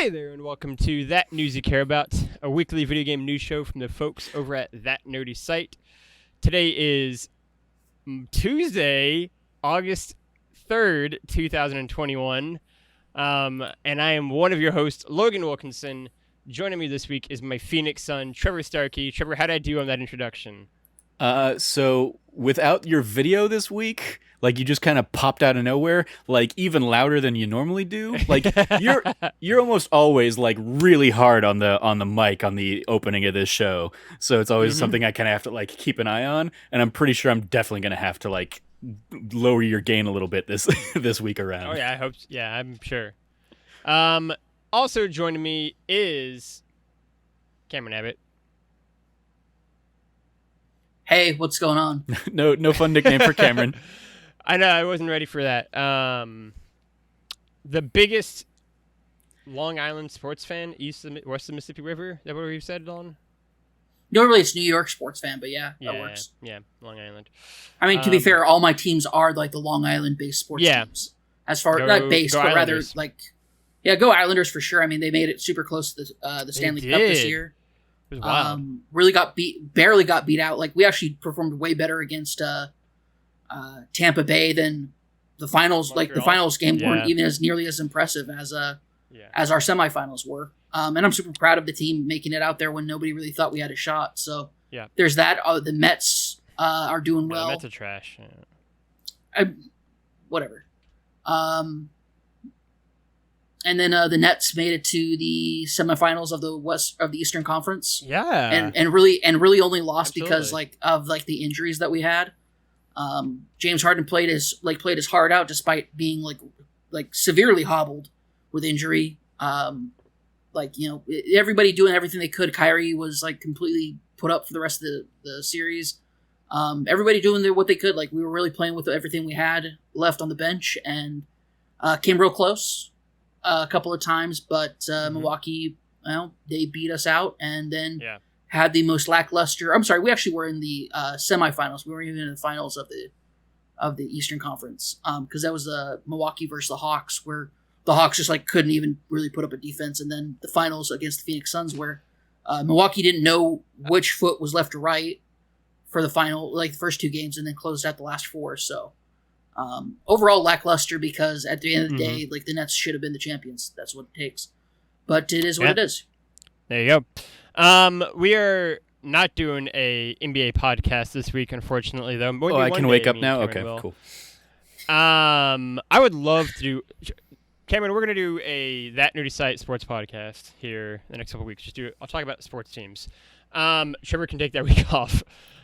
Hey there, and welcome to That News You Care About, a weekly video game news show from the folks over at That Nerdy Site. Today is Tuesday, August 3rd, 2021, and I am one of your hosts, Logan Wilkinson. Joining me this week is my Phoenix son, Trevor Starkey. Trevor, how did I do on that introduction? So without your video this week, like you just kind of popped out of nowhere, like even louder than you normally do. Like you're almost always like really hard on the mic on the opening of this show. So it's always something I kind of have to like keep an eye on, and I'm pretty sure I'm definitely going to have to like lower your gain a little bit this week around. Oh yeah, I hope. Yeah, I'm sure. Also joining me is Cameron Abbott. Hey, what's going on? No fun nickname for Cameron. I know, I wasn't ready for that. The biggest Long Island sports fan, west of the Mississippi River. Is that what we said on? Normally it's New York sports fan, but yeah, that works. Yeah, Long Island. I mean, to be fair, all my teams are like the Long Island-based sports teams. As far not based, but rather like, yeah, go Islanders for sure. I mean, they made it super close to the Stanley Cup this year. It was wild. Really barely got beat out. Like we actually performed way better against Tampa Bay than the finals. Montreal. Like the finals game weren't even as nearly as impressive as our semifinals were. And I'm super proud of the team making it out there when nobody really thought we had a shot. So there's that. The Mets are doing well. The Mets are trash. Yeah. Whatever. And then the Nets made it to the semifinals of the Eastern Conference. Yeah, and really only lost because of the injuries that we had. James Harden played his heart out despite being like severely hobbled with injury. Everybody doing everything they could. Kyrie was like completely put up for the rest of the series. Everybody doing what they could. Like we were really playing with everything we had left on the bench and came real close. A couple of times, but Milwaukee, they beat us out and then had the most lackluster. I'm sorry, we actually were in the semifinals. We weren't even in the finals of the Eastern Conference because that was Milwaukee versus the Hawks, where the Hawks just like couldn't even really put up a defense, and then the finals against the Phoenix Suns, where Milwaukee didn't know which foot was left or right for the final, like the first two games, and then closed out the last four. So. Overall lackluster because at the end of the day, like the Nets should have been the champions. That's what it takes. But it is what it is. There you go. We are not doing a NBA podcast this week, unfortunately, though. Maybe I can wake up now? Okay, cool. I would love to do... Cameron, we're going to do a That Nerdy Site sports podcast here the next couple of weeks. I'll talk about sports teams. Trevor can take that week off.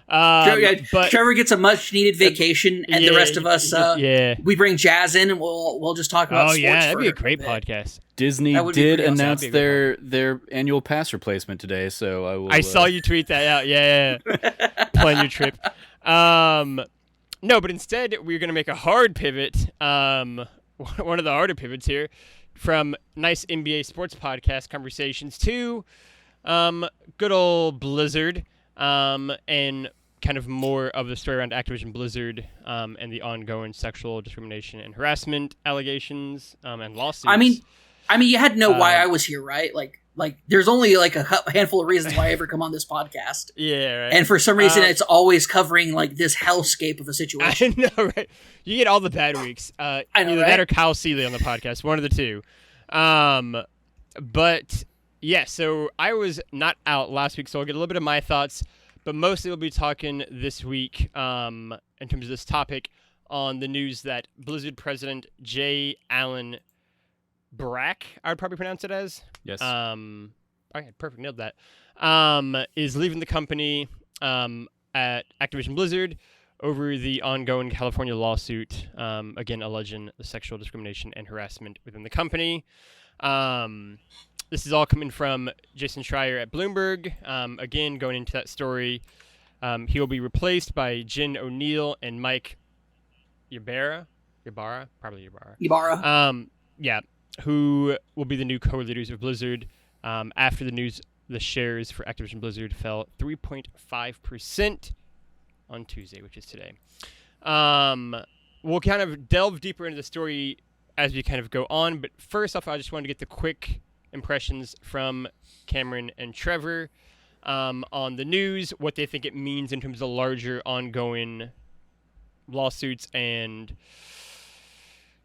Trevor gets a much needed vacation, and the rest of us, we bring Jazz in, and we'll just talk about sports. Oh yeah, that'd be a great podcast. Disney did announce their annual pass replacement today, so I will. I saw you tweet that out. Yeah. Plan your trip. No, but instead we're gonna make a hard pivot. One of the harder pivots here from nice NBA sports podcast conversations to good old Blizzard. And kind of more of the story around Activision Blizzard and the ongoing sexual discrimination and harassment allegations and lawsuits. I mean, you had to know why I was here, right? Like there's only like a handful of reasons why I ever come on this podcast. Yeah, right. And for some reason, it's always covering like this hellscape of a situation. I know, right? You get all the bad weeks. I know, either that or Kyle Seeley on the podcast, one of the two. But yeah, so I was not out last week, so I'll get a little bit of my thoughts. But mostly we'll be talking this week, in terms of this topic, on the news that Blizzard President J. Allen Brack, I would probably pronounce it as. Yes. Okay, perfect, nailed that. Is leaving the company at Activision Blizzard over the ongoing California lawsuit, again alleging the sexual discrimination and harassment within the company. This is all coming from Jason Schreier at Bloomberg. Again, going into that story, he will be replaced by Jen O'Neill and Mike Ybarra, who will be the new co-leaders of Blizzard. After the news, the shares for Activision Blizzard fell 3.5% on Tuesday, which is today. We'll kind of delve deeper into the story as we kind of go on, but first off, I just wanted to get the quick impressions from Cameron and Trevor on the news, what they think it means in terms of larger ongoing lawsuits and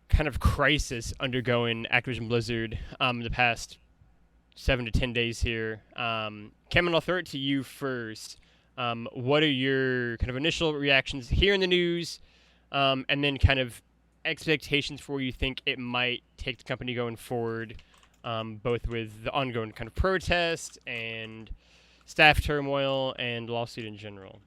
kind of crisis undergoing Activision Blizzard the past 7 to 10 days here. Cameron, I'll throw it to you first. What are your kind of initial reactions hearing the news, and then kind of expectations for where you think it might take the company going forward, both with the ongoing kind of protest and staff turmoil and lawsuit in general?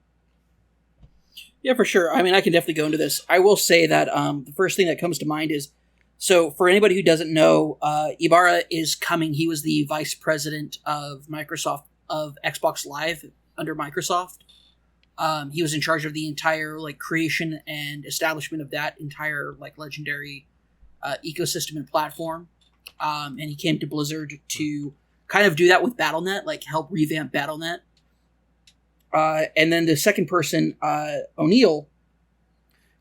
Yeah, for sure. I mean, I can definitely go into this. I will say that the first thing that comes to mind is, so for anybody who doesn't know, Ibarra is coming. He was the vice president of Microsoft, of Xbox Live under Microsoft. He was in charge of the entire like creation and establishment of that entire like legendary ecosystem and platform. And he came to Blizzard to kind of do that with Battle.net, like help revamp Battle.net. And then the second person, O'Neill,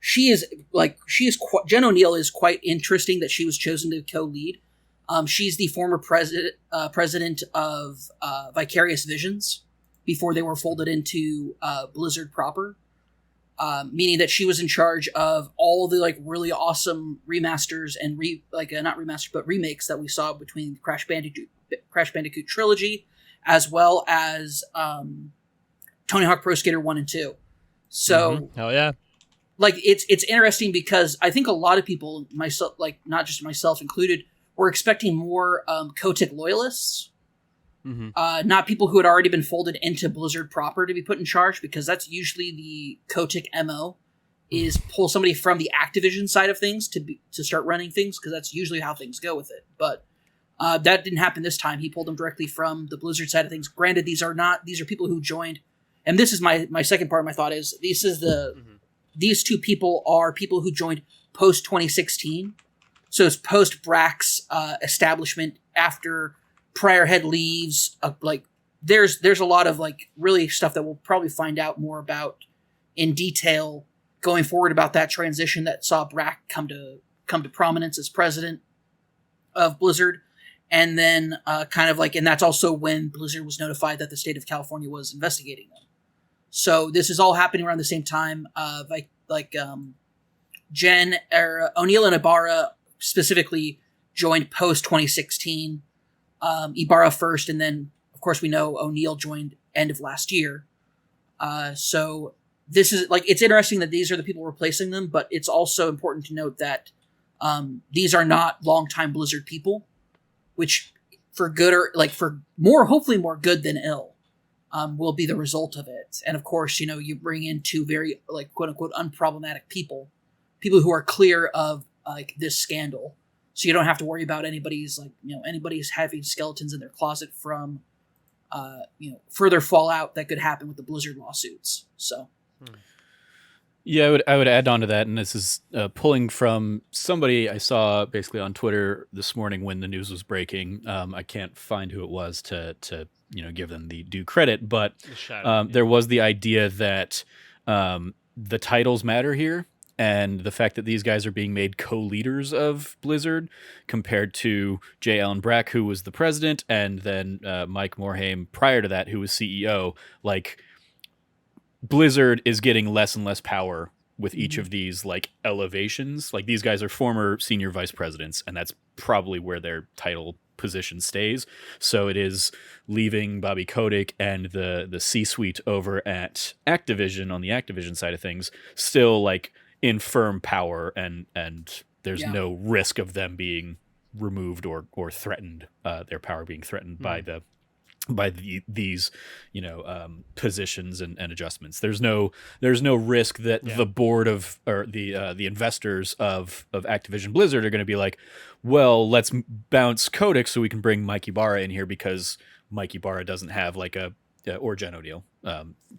Jen O'Neill is quite interesting that she was chosen to co-lead. She's the former president of Vicarious Visions before they were folded into Blizzard proper, meaning that she was in charge of all the like really awesome remasters and not remasters but remakes that we saw between Crash Bandicoot Trilogy, as well as Tony Hawk Pro Skater 1 and 2. So, hell yeah. Like, it's interesting because I think a lot of people, myself, like not just myself included, were expecting more Kotick loyalists. Not people who had already been folded into Blizzard proper to be put in charge, because that's usually the Kotick MO, is pull somebody from the Activision side of things to start running things, because that's usually how things go with it. But that didn't happen this time. He pulled them directly from the Blizzard side of things. Granted, these are people who joined, and this is my second part of my thought is, these two people are people who joined post 2016. So it's post Brack's establishment, after Prior Head leaves. There's a lot of like really stuff that we'll probably find out more about in detail going forward about that transition that saw Brack come to prominence as president of Blizzard. And then and that's also when Blizzard was notified that the state of California was investigating them. So this is all happening around the same time. O'Neill and Ibarra specifically joined post 2016. Ibarra first, and then of course we know O'Neill joined end of last year. So this is like, it's interesting that these are the people replacing them, but it's also important to note that these are not longtime Blizzard people, which for good or like for more, hopefully more good than ill, will be the result of it. And of course, you bring in two very like quote unquote unproblematic people who are clear of like this scandal. So you don't have to worry about anybody's having skeletons in their closet from, further fallout that could happen with the Blizzard lawsuits. So. Yeah, I would add on to that, and this is pulling from somebody I saw basically on Twitter this morning when the news was breaking. I can't find who it was to give them the due credit, but there was the idea that the titles matter here, and the fact that these guys are being made co-leaders of Blizzard compared to J. Allen Brack, who was the president, and then Mike Morhaime prior to that, who was CEO. Like, Blizzard is getting less and less power with each of these like elevations. Like, these guys are former senior vice presidents, and that's probably where their title position stays. So it is leaving Bobby Kotick and the C-suite over at Activision on the Activision side of things still like in firm power, and there's no risk of them being removed or threatened, their power being threatened by these positions and adjustments. There's no risk that the board of, or the investors of Activision Blizzard are going to be like, well, let's bounce Kotick so we can bring Mike Ibarra in here, because Mike Ibarra doesn't have like or Jen O'Neill,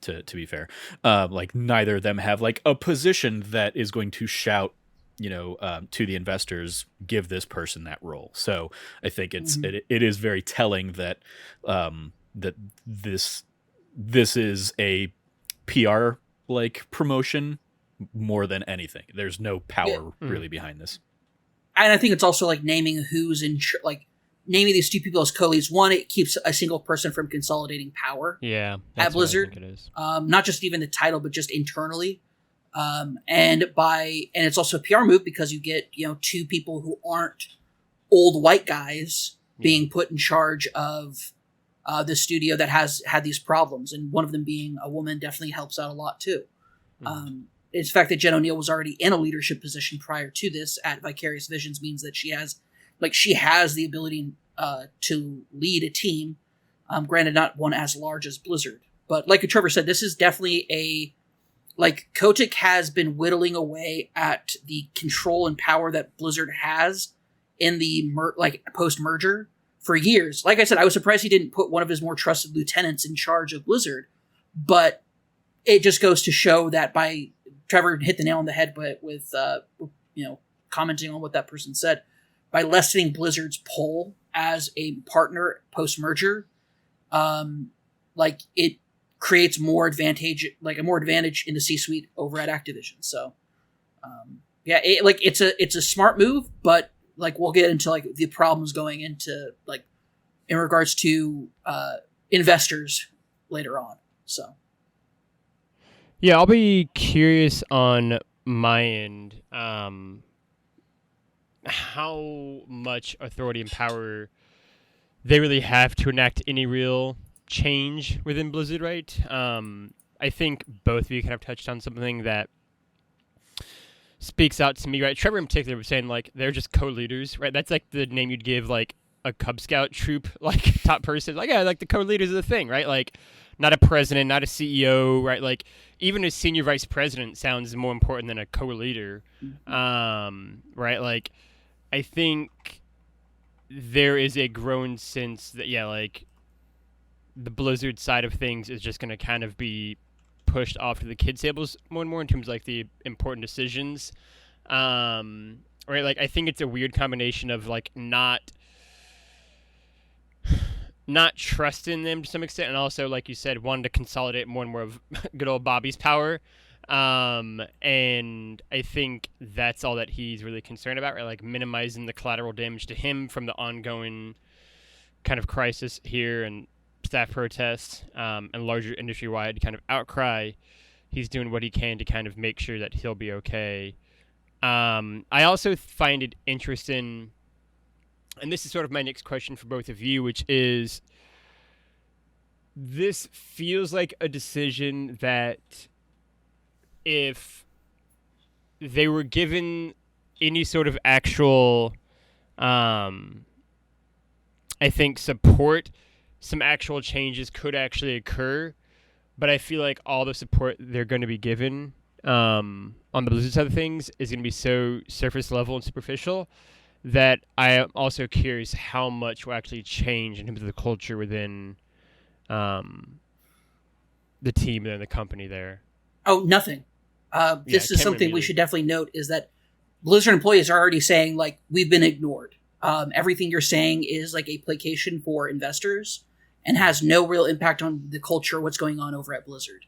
to be fair, like neither of them have like a position that is going to shout to the investors, give this person that role. So I think it is very telling that that this is a PR like promotion more than anything. There's no power really behind this. And I think it's also like naming who's in like naming these two people as co-leads, one, it keeps a single person from consolidating power. Yeah, at Blizzard. What I think it is. Not just even the title, but just internally. And it's also a PR move because you get, two people who aren't old white guys being put in charge of the studio that has had these problems, and one of them being a woman definitely helps out a lot too. It's the fact that Jen O'Neill was already in a leadership position prior to this at Vicarious Visions means that she has the ability to lead a team. Granted, not one as large as Blizzard, but like Trevor said, this is definitely Kotick has been whittling away at the control and power that Blizzard has in the post-merger for years. Like I said, I was surprised he didn't put one of his more trusted lieutenants in charge of Blizzard, but it just goes to show that Trevor hit the nail on the head with commenting on what that person said, by lessening Blizzard's pull as a partner post-merger, it creates more advantage in the C-suite over at Activision. So, it's a smart move, but we'll get into the problems going into in regards to investors later on. So, yeah, I'll be curious on my end how much authority and power they really have to enact any real change within Blizzard, right? I think both of you kind of touched on something that speaks out to me, right? Trevor in particular was saying they're just co-leaders, right? That's the name you'd give a Cub Scout troop top person, the co-leaders of the thing, right? Not a president, not a CEO, right? Even a senior vice president sounds more important than a co-leader, right? I think there is a growing sense that the Blizzard side of things is just going to kind of be pushed off to the kids' tables more and more in terms of the important decisions, right? I think it's a weird combination of not trusting them to some extent, and also, like you said, wanting to consolidate more and more of good old Bobby's power. And I think that's all that he's really concerned about, right? Minimizing the collateral damage to him from the ongoing kind of crisis here and staff protests, and larger industry-wide kind of outcry. He's doing what he can to kind of make sure that he'll be okay. I also find it interesting, and this is sort of my next question for both of you, which is, this feels like a decision that if they were given any sort of actual, I think, support, some actual changes could actually occur, but I feel like all the support they're going to be given on the Blizzard side of things is going to be so surface level and superficial that I am also curious how much will actually change in terms of the culture within the team and the company there. Oh, nothing. This is something we should definitely note, is that Blizzard employees are already saying, we've been ignored. Everything you're saying is a placation for investors and has no real impact on the culture, what's going on over at Blizzard.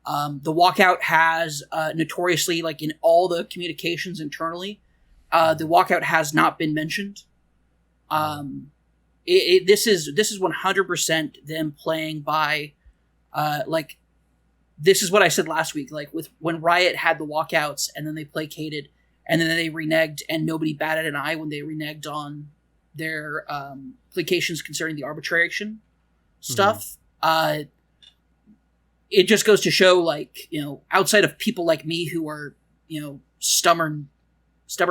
The walkout has notoriously, in all the communications internally, the walkout has not been mentioned. This is 100% them playing by, this is what I said last week, when Riot had the walkouts and then they placated and then they reneged and nobody batted an eye when they reneged on their placations concerning the arbitration stuff. It just goes to show, outside of people like me who are, stubborn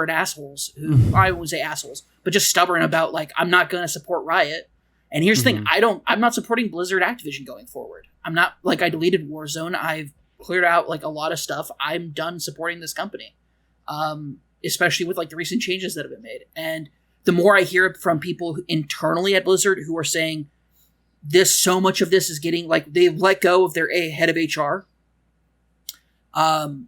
assholes, who I wouldn't say assholes, but just stubborn about I'm not going to support Riot. And here's the thing, I'm not supporting Blizzard Activision going forward. I'm not, I deleted Warzone. I've cleared out a lot of stuff. I'm done supporting this company. Especially with the recent changes that have been made. And the more I hear from people internally at Blizzard who are saying so much of this is getting they've let go of their head of HR. And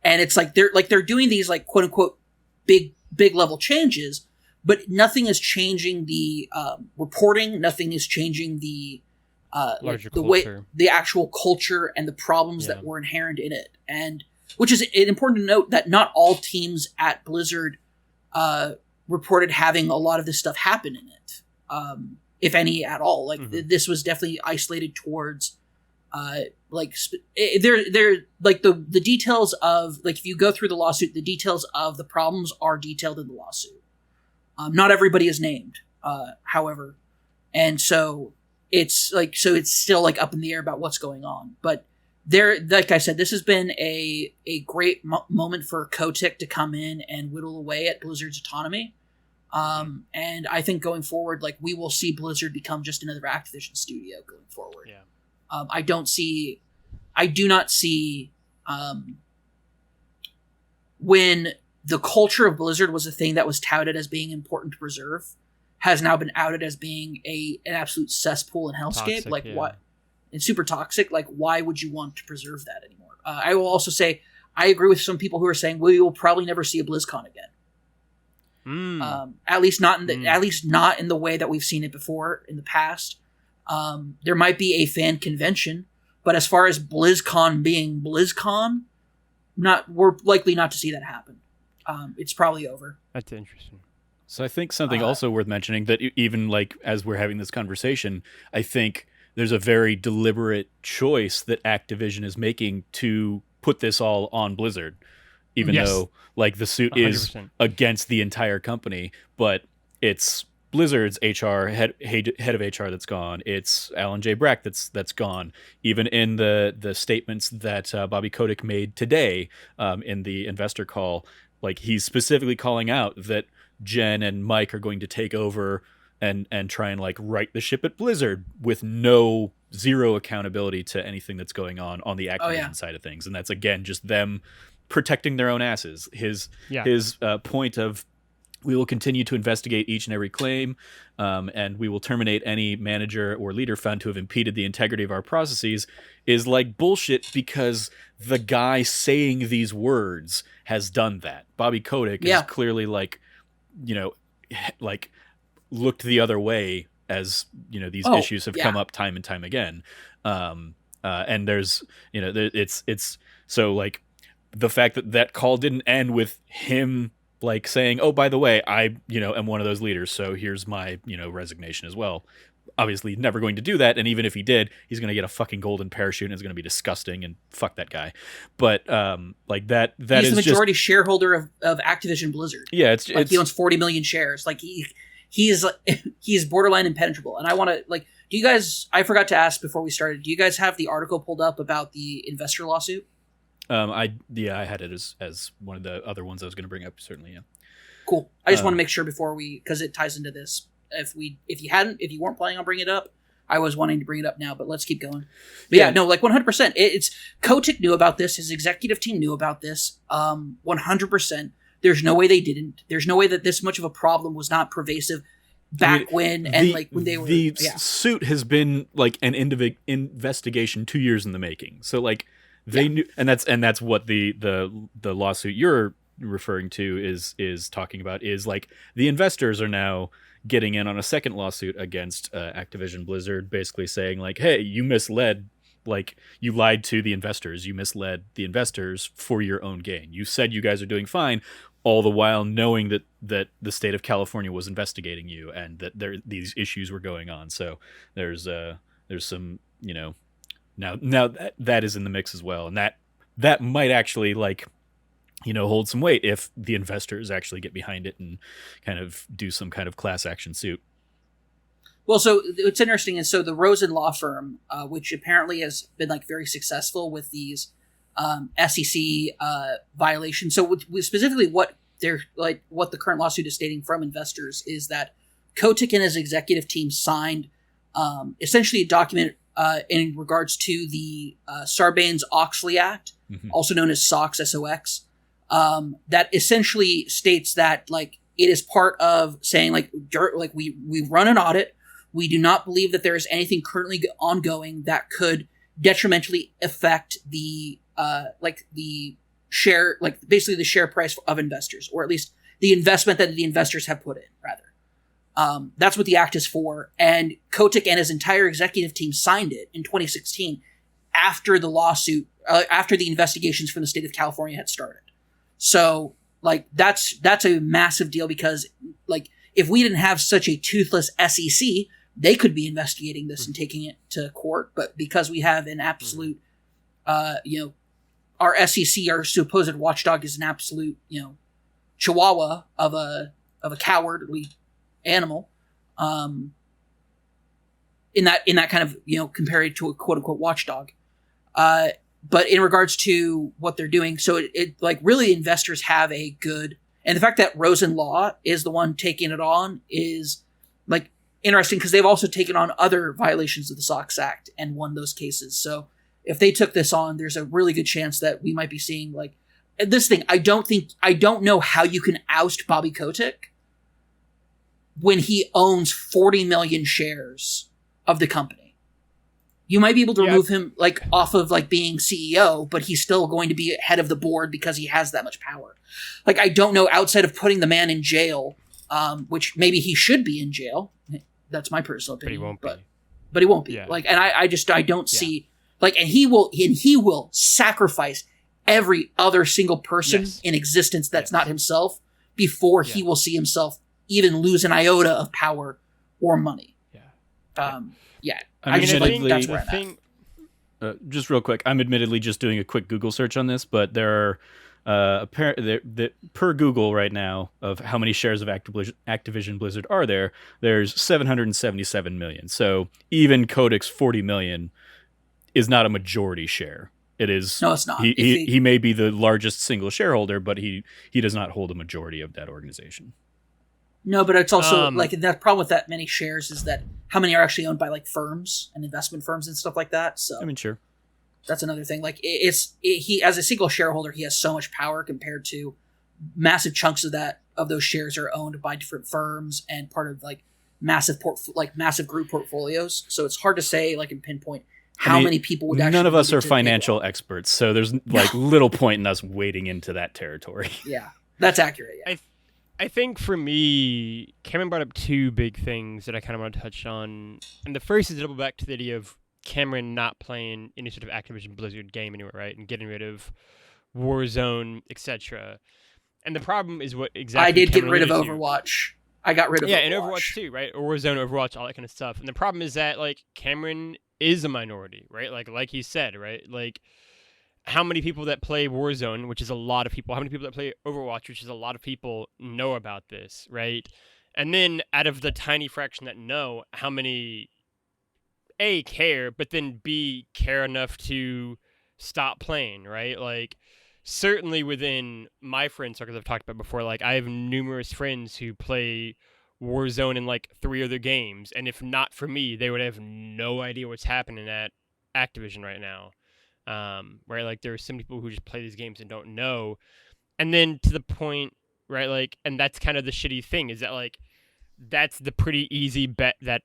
it's they're doing these quote unquote big level changes, but nothing is changing the reporting. Nothing is changing the way, the actual culture and the problems that were inherent in it. And which is important to note that not all teams at Blizzard reported having a lot of this stuff happen in it. if any at all. Like this was definitely isolated towards they're like the details of, like, if you go through the lawsuit, the details of the problems are detailed in the lawsuit. Not everybody is named, however, and so it's still like up in the air about what's going on. But there, like I said, this has been a great moment for Kotick to come in and whittle away at Blizzard's autonomy. And I think going forward, like, we will see Blizzard become just another Activision studio going forward. Yeah. I do not see when the culture of Blizzard was a thing that was touted as being important to preserve, has now been outed as being an absolute cesspool and hellscape. Toxic, like, yeah. what? And super toxic. Like, why would you want to preserve that anymore? I will also say, I agree with some people who are saying we will probably never see a BlizzCon again. At least not in the way that we've seen it before in the past. There might be a fan convention, but as far as BlizzCon being BlizzCon, we're likely not to see that happen. It's probably over. That's interesting. So I think something also worth mentioning, that even like as we're having this conversation, I think there's a very deliberate choice that Activision is making to put this all on Blizzard, even though like the suit 100%. is against the entire company, but it's Blizzard's head of HR that's gone. It's Alan J. Brack that's gone. Even in the statements that Bobby Kotick made today in the investor call, like, he's specifically calling out that Jen and Mike are going to take over and try and like right the ship at Blizzard with zero accountability to anything that's going on the Activision side of things. And that's, again, just them protecting their own asses. His point of, we will continue to investigate each and every claim, and we will terminate any manager or leader found to have impeded the integrity of our processes, is like bullshit, because the guy saying these words has done that. Bobby Kotick is clearly like, like, looked the other way as, these issues have come up time and time again. And there's, it's so, like, the fact that call didn't end with him like saying, oh, by the way, I, am one of those leaders, so here's my, resignation as well. Obviously never going to do that, and even if he did, he's going to get a fucking golden parachute, and it's going to be disgusting, and fuck that guy. But like that he's is the majority shareholder of Activision Blizzard. Yeah, it's he owns 40 million shares. Like, he is borderline impenetrable. And I want to, like, do you guys, I forgot to ask before we started, do you guys have the article pulled up about the investor lawsuit? I had it as one of the other ones I was going to bring up, certainly. Yeah. Cool. I just want to make sure before because it ties into this. If you weren't planning on bringing it up, I was wanting to bring it up now, but let's keep going. But yeah, no, like 100%. It's Kotick knew about this. His executive team knew about this. 100%. There's no way they didn't. There's no way that this much of a problem was not pervasive back when they were. The suit has been like an investigation 2 years in the making. So like they knew, and that's what the lawsuit you're referring to is talking about, is like the investors are now getting in on a second lawsuit against Activision Blizzard, basically saying like, hey, you misled, like you lied to the investors, you misled the investors for your own gain. You said you guys are doing fine, all the while knowing that the state of California was investigating you and that these issues were going on. So there's some, now that is in the mix as well, and that might actually like, hold some weight if the investors actually get behind it and kind of do some kind of class action suit. Well, so what's interesting is, so the Rosen law firm, which apparently has been like very successful with these SEC violations. So specifically what the current lawsuit is stating from investors is that Kotick and his executive team signed essentially a document in regards to the Sarbanes-Oxley Act, also known as SOX, S-O-X, that essentially states that like it is part of saying like we run an audit. We do not believe that there is anything currently ongoing that could detrimentally affect the share, like basically the share price of investors, or at least the investment that the investors have put in, rather. That's what the act is for. And Kotick and his entire executive team signed it in 2016 after the lawsuit, after the investigations from the state of California had started. So like that's a massive deal, because like if we didn't have such a toothless SEC, they could be investigating this and taking it to court. But because we have an absolute, our SEC, our supposed watchdog, is an absolute, chihuahua of a cowardly animal. In that kind of, compared to a quote unquote watchdog. But in regards to what they're doing, so it like really investors have a good, and the fact that Rosen Law is the one taking it on is like interesting because they've also taken on other violations of the SOX Act and won those cases. So if they took this on, there's a really good chance that we might be seeing like this thing. I don't know how you can oust Bobby Kotick when he owns 40 million shares of the company. You might be able to remove him like off of like being CEO, but he's still going to be head of the board because he has that much power. Like, I don't know, outside of putting the man in jail, which maybe he should be in jail. That's my personal opinion. But he won't be. Yeah. Like, and I don't see like, and he will sacrifice every other single person in existence that's not himself before he will see himself even lose an iota of power or money. I think that's where I'm at. Just real quick, I'm admittedly just doing a quick Google search on this, but there are per Google right now of how many shares of Activision Blizzard are there. There's 777 million. So even Kotick's 40 million is not a majority share. It is. No, it's not. He may be the largest single shareholder, but he does not hold a majority of that organization. No, but it's also like the problem with that many shares is that how many are actually owned by like firms and investment firms and stuff like that. So I mean, sure, that's another thing. Like he as a single shareholder, he has so much power compared to massive chunks of those shares are owned by different firms and part of like massive group portfolios. So it's hard to say like in pinpoint how many people would actually. None of us are financial experts, so there's like little point in us wading into that territory. Yeah, that's accurate. Yeah. I think for me, Cameron brought up two big things that I kind of want to touch on. And the first is to double back to the idea of Cameron not playing any sort of Activision Blizzard game anywhere, right? And getting rid of Warzone, etc. And the problem is what exactly I did Cameron get rid of Overwatch. I got rid of Overwatch. Yeah, and Overwatch too, right? Or Warzone, Overwatch, all that kind of stuff. And the problem is that, like, Cameron is a minority, right? Like he said, right? Like, how many people that play Warzone, which is a lot of people, how many people that play Overwatch, which is a lot of people, know about this, right? And then out of the tiny fraction that know, how many, A, care, but then B, care enough to stop playing, right? Like, certainly within my friend circles I've talked about before, like, I have numerous friends who play Warzone in, like, 3 other games, and if not for me, they would have no idea what's happening at Activision right now. Right, like there are some people who just play these games and don't know, and then to the point, right, like, and that's kind of the shitty thing is that like that's the pretty easy bet that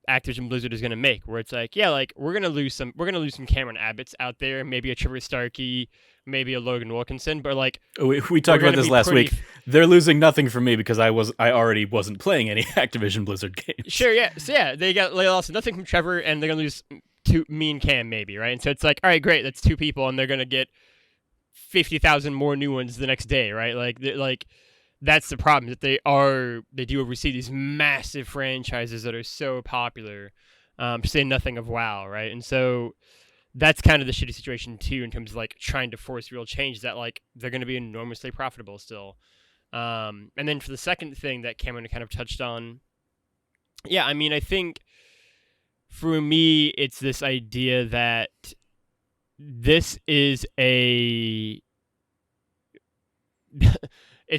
Activision Blizzard is going to make, where it's like, yeah, like we're gonna lose some Cameron Abbotts out there, maybe a Trevor Starkey, maybe a Logan Wilkinson, but like we talked about this last week. They're losing nothing from me because I already wasn't playing any Activision Blizzard games. Sure, yeah, so yeah, they lost nothing from Trevor, and they're gonna lose to me and Cam maybe, right? And so it's like, all right, great, that's 2 people, and they're gonna get 50,000 more new ones the next day, right? Like that's the problem, that they do oversee these massive franchises that are so popular, to say nothing of WoW, right? And so that's kind of the shitty situation too, in terms of like trying to force real change, that like they're going to be enormously profitable still. And then for the second thing that Cameron kind of touched on, yeah, I mean, I think for me, it's this idea that this is it's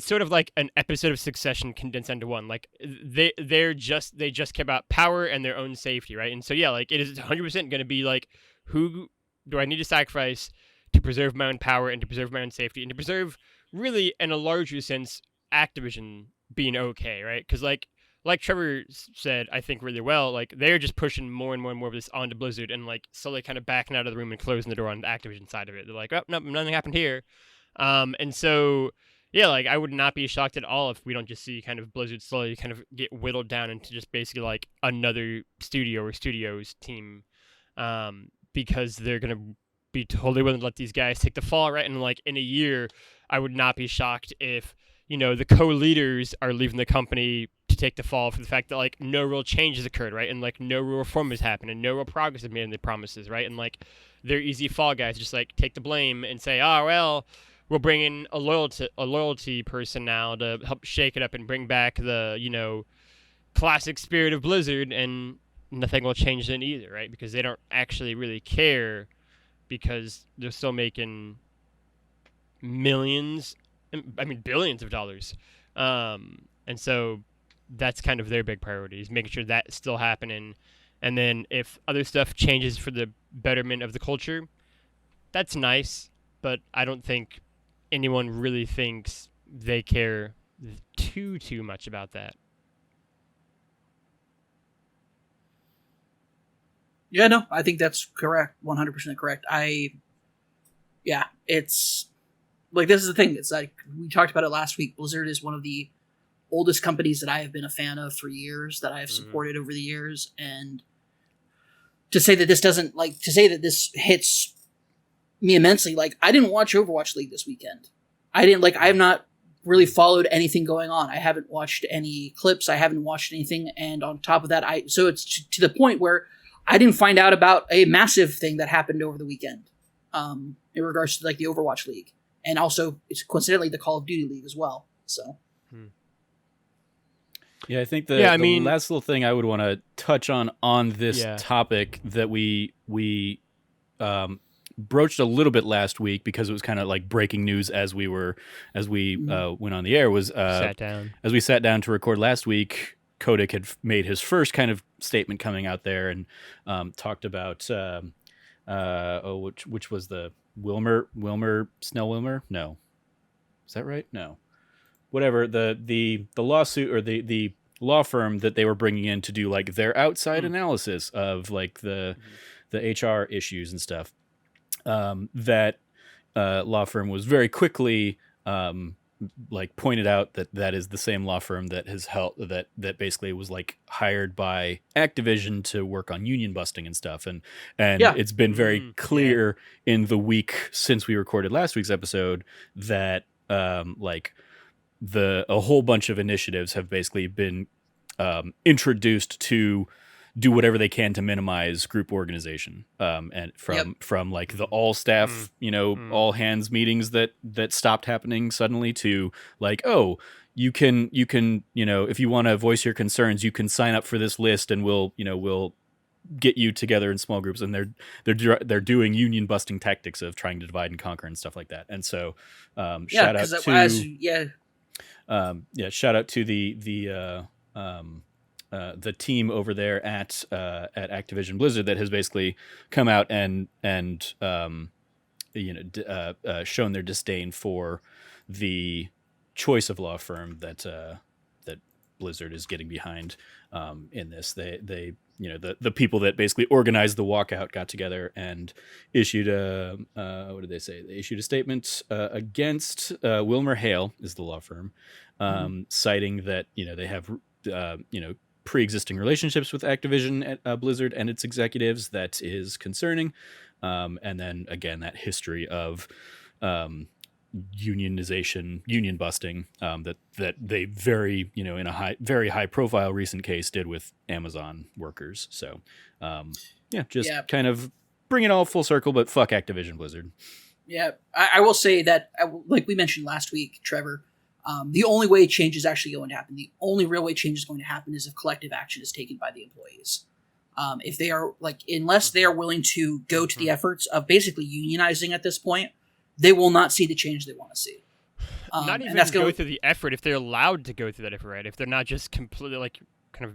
sort of like an episode of Succession condensed into one. Like they just care about power and their own safety, right? And so yeah, like it is 100% going to be like, who do I need to sacrifice to preserve my own power and to preserve my own safety and to preserve, really, in a larger sense, Activision being okay, right? Because like Trevor said, I think really well, like they're just pushing more and more and more of this onto Blizzard and like slowly kind of backing out of the room and closing the door on the Activision side of it. They're like, oh, no, nothing happened here. And so, yeah, like I would not be shocked at all if we don't just see kind of Blizzard slowly kind of get whittled down into just basically like another studio or studios team, because they're going to be totally willing to let these guys take the fall, right? And like in a year, I would not be shocked if, you know, the co-leaders are leaving the company to take the fall for the fact that like no real change has occurred, right? And like no real reform has happened and no real progress is made in the promises, right? And like they're easy fall guys, just like take the blame and say, oh well, we'll bring in a loyalty person now to help shake it up and bring back the, you know, classic spirit of Blizzard, and nothing will change then either, right? Because they don't actually really care, because they're still making billions of dollars. And so that's kind of their big priority, is making sure that's still happening. And then if other stuff changes for the betterment of the culture, that's nice, but I don't think anyone really thinks they care too much about that. Yeah, no, I think that's correct. 100% correct. It's like, this is the thing. It's like, we talked about it last week. Blizzard is one of the oldest companies that I have been a fan of for years, that I have supported over the years. And to say that this hits me immensely, like, I didn't watch Overwatch League this weekend. I have not really followed anything going on. I haven't watched any clips. I haven't watched anything. And on top of that, so it's to the point where I didn't find out about a massive thing that happened over the weekend, in regards to like the Overwatch League, and also it's coincidentally the Call of Duty League as well. So, yeah, I think the last little thing I would want to touch on this topic that we broached a little bit last week, because it was kind of like breaking news as we went on the air, was as we sat down to record last week. Kodak had made his first kind of statement coming out there, and talked about which was the Wilmer Snell Wilmer? No, is that right? No, whatever, the lawsuit, or the law firm that they were bringing in to do like their outside analysis of like the HR issues and stuff. That law firm was very quickly like pointed out that is the same law firm that has helped, that basically was like hired by Activision to work on union busting and stuff. And it's been very clear in the week since we recorded last week's episode that like a whole bunch of initiatives have basically been introduced to do whatever they can to minimize group organization, and from like the all staff, all hands meetings that stopped happening suddenly, to like, oh, you can, if you want to voice your concerns, you can sign up for this list, and we'll get you together in small groups. And they're doing union busting tactics of trying to divide and conquer and stuff like that. And so, shout out to the team over there at Activision Blizzard that has basically come out and shown their disdain for the choice of law firm that Blizzard is getting behind in this. They the people that basically organized the walkout got together and issued what did they say? They issued a statement against Wilmer Hale is the law firm, citing that they have pre-existing relationships with Activision, Blizzard, and its executives that is concerning, and then again that history of unionization, union busting, that they very in a very high profile recent case did with Amazon workers. So kind of bring it all full circle, but fuck Activision Blizzard. Yeah, I will say that, like we mentioned last week, Trevor, the only way change is actually going to happen, the only real way change is going to happen, is if collective action is taken by the employees. If they are unless they are willing to go to the efforts of basically unionizing at this point, they will not see the change they want to see. Not even go through the effort, if they're allowed to go through that effort, right? If they're not just completely, if they're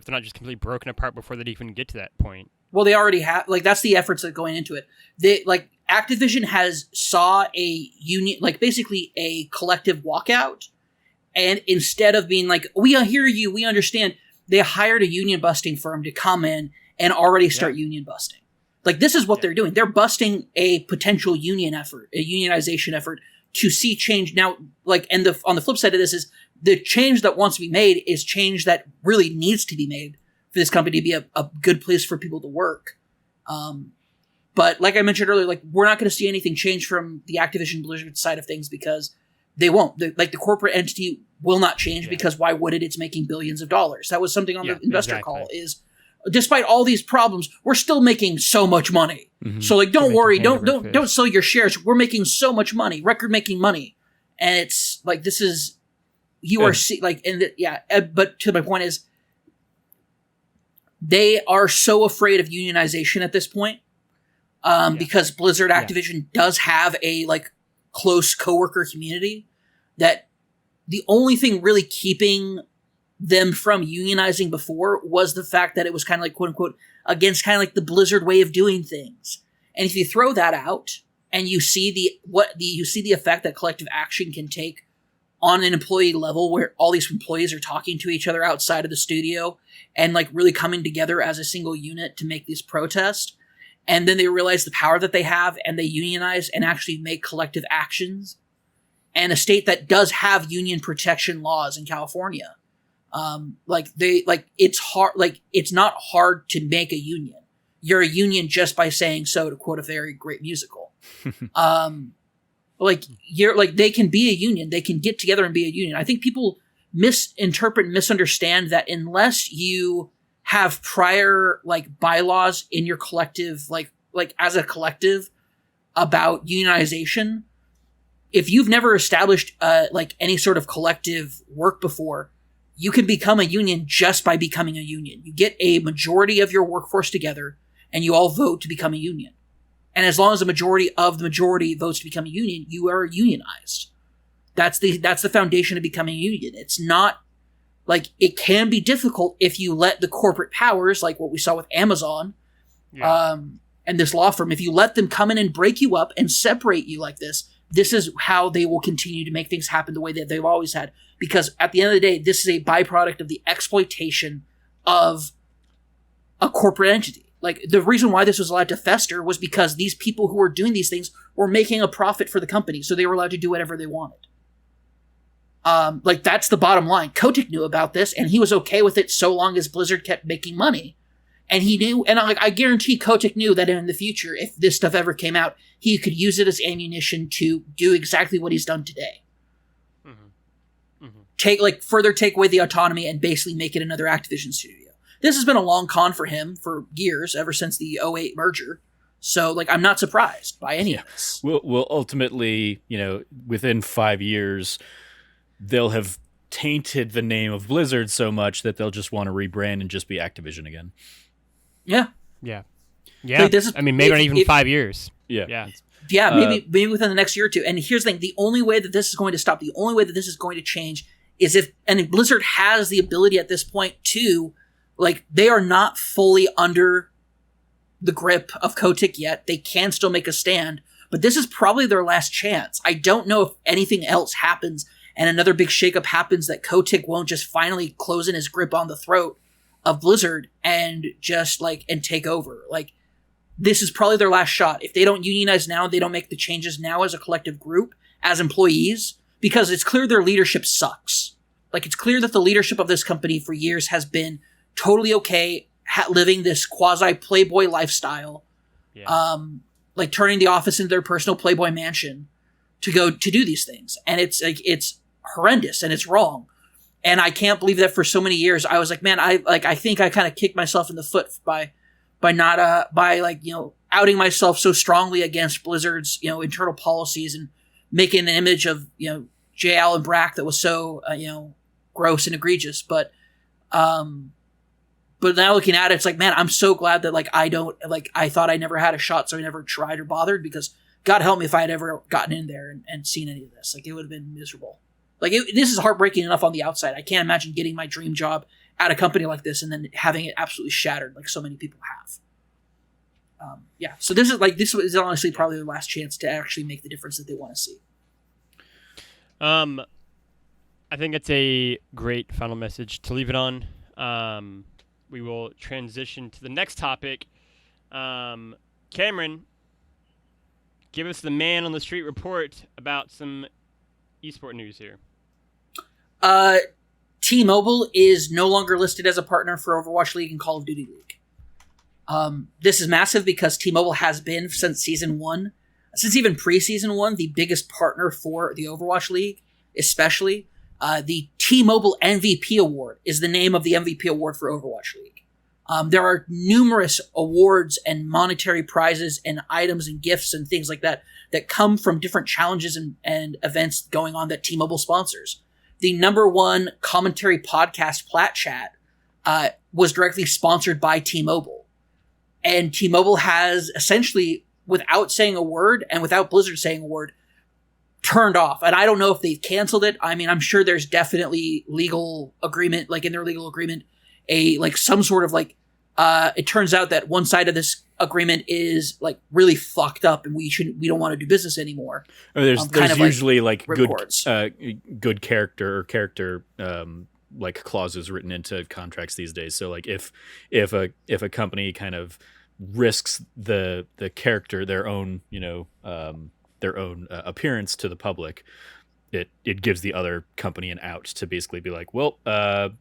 not just completely broken apart before they even get to that point. Well, they already have, that's the efforts that are going into it. They, Activision has saw a union, basically a collective walkout, and instead of being like, we hear you, we understand, they hired a union busting firm to come in and already start union busting. This is what they're doing. They're busting a potential union effort, a unionization effort, to see change. Now, and on the flip side of this is, the change that wants to be made is change that really needs to be made for this company to be a good place for people to work. But like I mentioned earlier, we're not going to see anything change from the Activision Blizzard side of things, because they won't. The corporate entity will not change because why would it? It's making billions of dollars. That was something on the investor call is, despite all these problems, we're still making so much money. Mm-hmm. So like, don't worry, don't sell your shares. We're making so much money, record-making money. And it's like, this is, but to my point is, they are so afraid of unionization at this point. Because Blizzard Activision does have a like close coworker community, that the only thing really keeping them from unionizing before was the fact that it was kind of like, quote unquote, against kind of like the Blizzard way of doing things. And if you throw that out and you see the effect that collective action can take on an employee level, where all these employees are talking to each other outside of the studio and like really coming together as a single unit to make this protest. And then they realize the power that they have, and they unionize and actually make collective actions. And a state that does have union protection laws in California, it's hard. Like, it's not hard to make a union. You're a union just by saying so, to quote a very great musical. They can be a union. They can get together and be a union. I think people misunderstand that unless you have prior like bylaws in your collective, like as a collective about unionization, if you've never established like any sort of collective work before, you can become a union just by becoming a union. You get a majority of your workforce together and you all vote to become a union. And as long as the majority of the majority votes to become a union, you are unionized. That's the foundation of becoming a union. It's not like, it can be difficult if you let the corporate powers, like what we saw with Amazon, and this law firm, if you let them come in and break you up and separate you like this is how they will continue to make things happen the way that they've always had. Because at the end of the day, this is a byproduct of the exploitation of a corporate entity. Like, the reason why this was allowed to fester was because these people who were doing these things were making a profit for the company, so they were allowed to do whatever they wanted. That's the bottom line. Kotick knew about this, and he was okay with it so long as Blizzard kept making money. And he knew, and I guarantee Kotick knew that in the future, if this stuff ever came out, he could use it as ammunition to do exactly what he's done today. Mm-hmm. Mm-hmm. Further take away the autonomy and basically make it another Activision studio. This has been a long con for him for years, ever since the 2008 merger. So, like, I'm not surprised by any of this. We'll ultimately, within 5 years, they'll have tainted the name of Blizzard so much that they'll just want to rebrand and just be Activision again. Yeah. Yeah. Yeah. Maybe not even 5 years. Yeah. Yeah. Yeah, maybe within the next year or two. And here's the thing, the only way that this is going to stop, the only way that this is going to change is if Blizzard has the ability at this point to, like, they are not fully under the grip of Kotick yet. They can still make a stand, but this is probably their last chance. I don't know if anything else happens and another big shakeup happens that Kotick won't just finally close in his grip on the throat of Blizzard and just and take over. Like, this is probably their last shot. If they don't unionize now, they don't make the changes now as a collective group, as employees, because it's clear their leadership sucks. Like, it's clear that the leadership of this company for years has been totally okay living this quasi Playboy lifestyle, turning the office into their personal Playboy mansion to go to do these things. And it's horrendous and it's wrong. And I can't believe that for so many years I was like, man, I think I kind of kicked myself in the foot by outing myself so strongly against Blizzard's, internal policies and making an image of, JL and Brack that was so, gross and egregious. But now looking at it, it's like, man, I'm so glad that I thought I never had a shot, so I never tried or bothered, because God help me if I had ever gotten in there and seen any of this. Like, it would have been miserable. This is heartbreaking enough on the outside. I can't imagine getting my dream job at a company like this and then having it absolutely shattered like so many people have. So this is honestly probably their last chance to actually make the difference that they want to see. I think it's a great final message to leave it on. We will transition to the next topic. Cameron, give us the man on the street report about some esport news here. T-Mobile is no longer listed as a partner for Overwatch League and Call of Duty League. This is massive because T-Mobile has been, since Season 1, since even pre-Season 1, the biggest partner for the Overwatch League, especially the T-Mobile MVP Award is the name of the MVP award for Overwatch League. There are numerous awards and monetary prizes and items and gifts and things like that come from different challenges and events going on that T-Mobile sponsors. The number one commentary podcast, Plat Chat, was directly sponsored by T-Mobile. And T-Mobile has essentially, without saying a word and without Blizzard saying a word, turned off. And I don't know if they've canceled it. I mean, I'm sure there's definitely legal agreement, like in their legal agreement, some sort of it turns out that one side of this agreement is like really fucked up and we don't want to do business anymore. There's usually good character clauses written into contracts these days. So like if a company kind of risks the character, their own appearance to the public, it gives the other company an out to basically be like, well,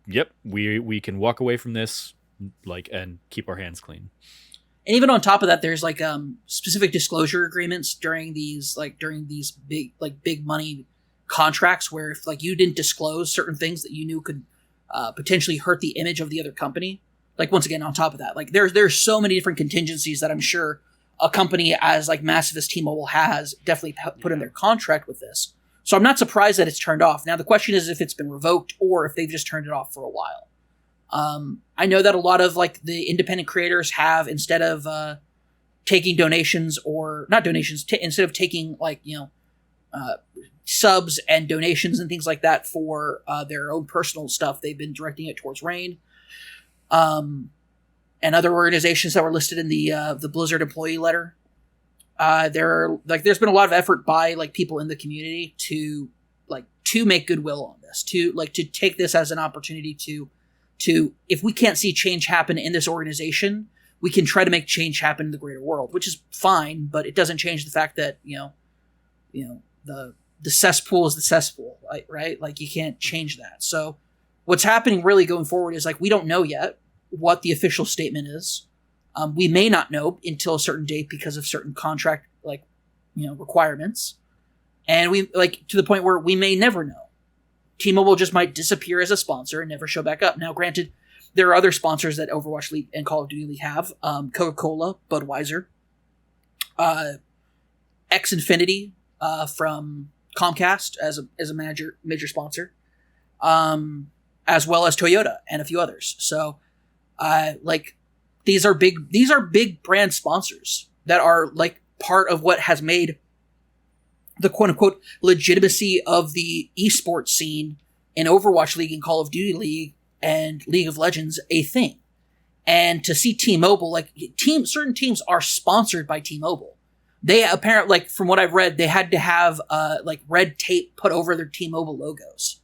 yep, we can walk away from this, and keep our hands clean. And even on top of that, there's specific disclosure agreements during these big money contracts where if you didn't disclose certain things that you knew could potentially hurt the image of the other company. Once again, on top of that, there's so many different contingencies that I'm sure a company as massive as T-Mobile has definitely put in their contract with this. So I'm not surprised that it's turned off. Now the question is if it's been revoked or if they've just turned it off for a while. I know that a lot of the independent creators have, instead of taking donations or not donations, instead of taking subs and donations and things like that for their own personal stuff, they've been directing it towards Rain. And other organizations that were listed in the Blizzard employee letter. There's been a lot of effort by people in the community to make goodwill on this, to take this as an opportunity to if we can't see change happen in this organization, we can try to make change happen in the greater world, which is fine, but it doesn't change the fact that the cesspool is the cesspool, right? You can't change that. So what's happening really going forward is we don't know yet what the official statement is. We may not know until a certain date because of certain contract requirements, and we to the point where we may never know. T-Mobile just might disappear as a sponsor and never show back up. Now, granted, there are other sponsors that Overwatch League and Call of Duty League have: Coca-Cola, Budweiser, Xfinity from Comcast as a major sponsor, as well as Toyota and a few others. So, these are big brand sponsors that are part of what has made the quote unquote legitimacy of the esports scene in Overwatch League and Call of Duty League and League of Legends a thing. And to see T-Mobile, certain teams are sponsored by T-Mobile. They apparently, from what I've read, they had to have red tape put over their T-Mobile logos.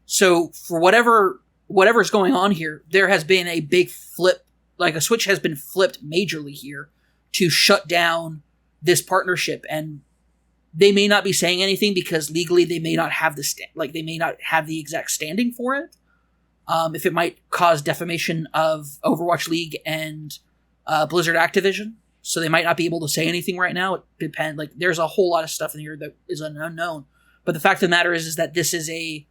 So for whatever's going on here, there has been a big flip, a switch has been flipped majorly here to shut down this partnership. And they may not be saying anything because legally they may not have they may not have the exact standing for it. If it might cause defamation of Overwatch League and Blizzard Activision, so they might not be able to say anything right now. It depends. There's a whole lot of stuff in here that is an unknown. But the fact of the matter is that this is to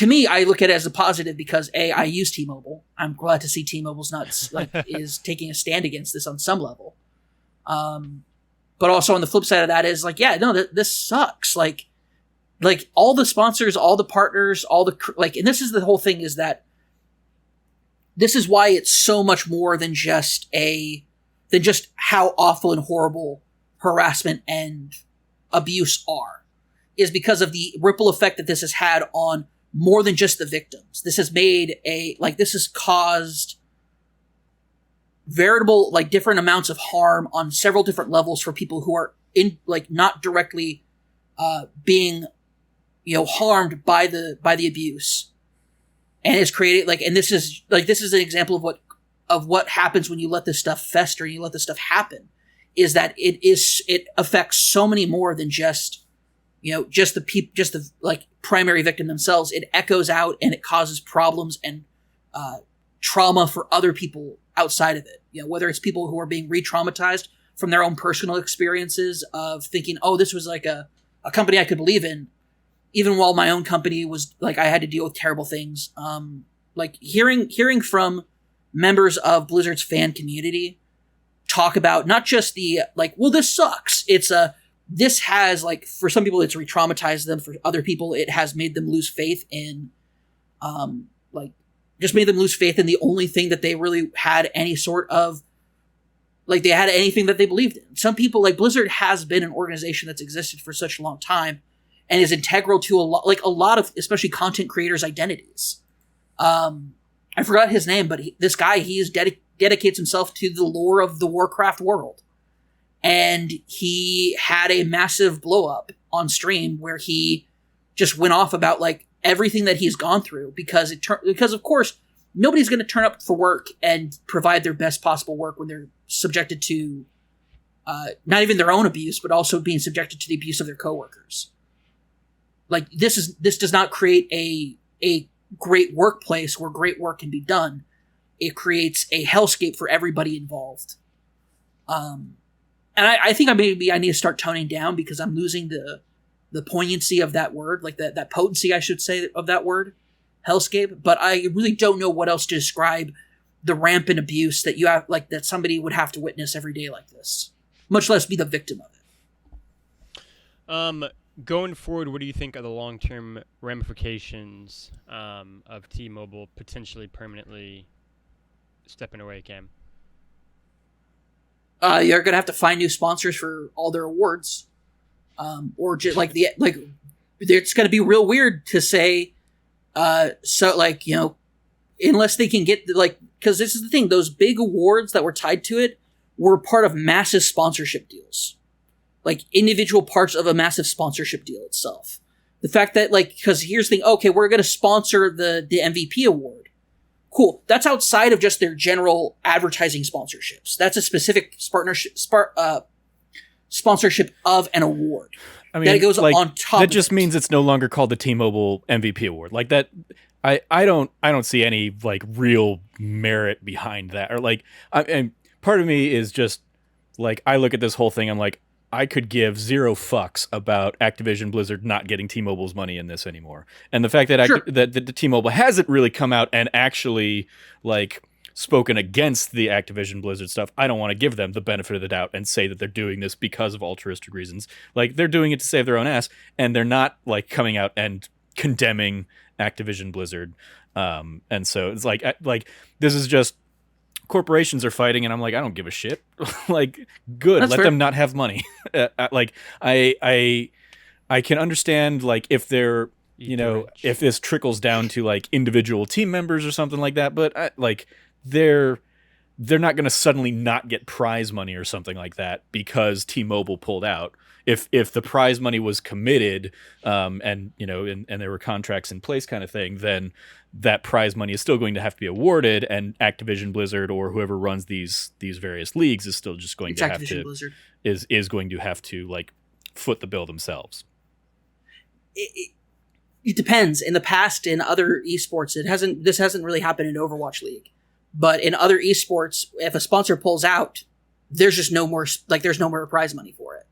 me, I look at it as a positive because I use T-Mobile. I'm glad to see T-Mobile's not is taking a stand against this on some level. But also on the flip side of that is this sucks. All the sponsors, all the partners, and this is the whole thing, is that this is why it's so much more than just how awful and horrible harassment and abuse are, is because of the ripple effect that this has had on more than just the victims. This has made this has caused veritable different amounts of harm on several different levels for people who are in not directly being harmed by the abuse, and it's created and this is an example of what happens when you let this stuff fester and you let this stuff happen, is that it affects so many more than just the primary victim themselves. It echoes out and it causes problems and trauma for other people outside of it. Whether it's people who are being re-traumatized from their own personal experiences of thinking, oh, this was a company I could believe in. even while my own company was like, I had to deal with terrible things. Like hearing from members of Blizzard's fan community talk about not just the like, well, this sucks. It's this has like, for some people it's re-traumatized them. For other people, it has made them lose faith in, like just made them lose faith in the only thing that they really had any sort of, like they had anything that they believed in. Some people, like Blizzard has been an organization that's existed for such a long time and is integral to a lot of, especially content creators' identities. I forgot his name, but this guy, he is dedicates himself to the lore of the Warcraft world. And he had a massive blow up on stream where he just went off about like everything that he's gone through because of course nobody's going to turn up for work and provide their best possible work when they're subjected to not even their own abuse, but also being subjected to the abuse of their coworkers. Like this does not create a great workplace where great work can be done. It creates a hellscape for everybody involved. And I think I need to start toning down because I'm losing the poignancy of that word, like that potency, I should say, of that word, hellscape. But I really don't know what else to describe the rampant abuse that you have, like that somebody would have to witness every day like this, much less be the victim of it. Going forward, what do you think are the long-term ramifications of T-Mobile potentially permanently stepping away, Cam? You're gonna have to find new sponsors for all their awards, or just it's gonna be real weird to say. So like unless they can get because this is the thing, those big awards that were tied to it were part of massive sponsorship deals. Like individual parts of a massive sponsorship deal itself. The fact that because here's the thing, okay, we're going to sponsor the MVP award. Cool. That's outside of just their general advertising sponsorships. That's a specific sponsorship of an award. I mean, that it goes on top. That just means it's no longer called the T-Mobile MVP award. Like that, I don't see any real merit behind that. Or and part of me is just I look at this whole thing. I'm like, I could give zero fucks about Activision Blizzard not getting T-Mobile's money in this anymore. And the fact that that the T-Mobile hasn't really come out and actually spoken against the Activision Blizzard stuff, I don't want to give them the benefit of the doubt and say that they're doing this because of altruistic reasons. They're doing it to save their own ass, and they're not coming out and condemning Activision Blizzard. And so it's this is just corporations are fighting, and I'm like, I don't give a shit. Good. That's Let fair. Them not have money. I can understand if they're if this trickles down to individual team members or something like that, but they're not going to suddenly not get prize money or something like that because T-Mobile pulled out. If the prize money was committed, and there were contracts in place kind of thing, then that prize money is still going to have to be awarded, and Activision Blizzard or whoever runs these various leagues is still just going to have to Blizzard. is going to have to foot the bill themselves. It depends. In the past, in other esports, this hasn't really happened in Overwatch League, but in other esports, if a sponsor pulls out, there's just no more there's no more prize money for it.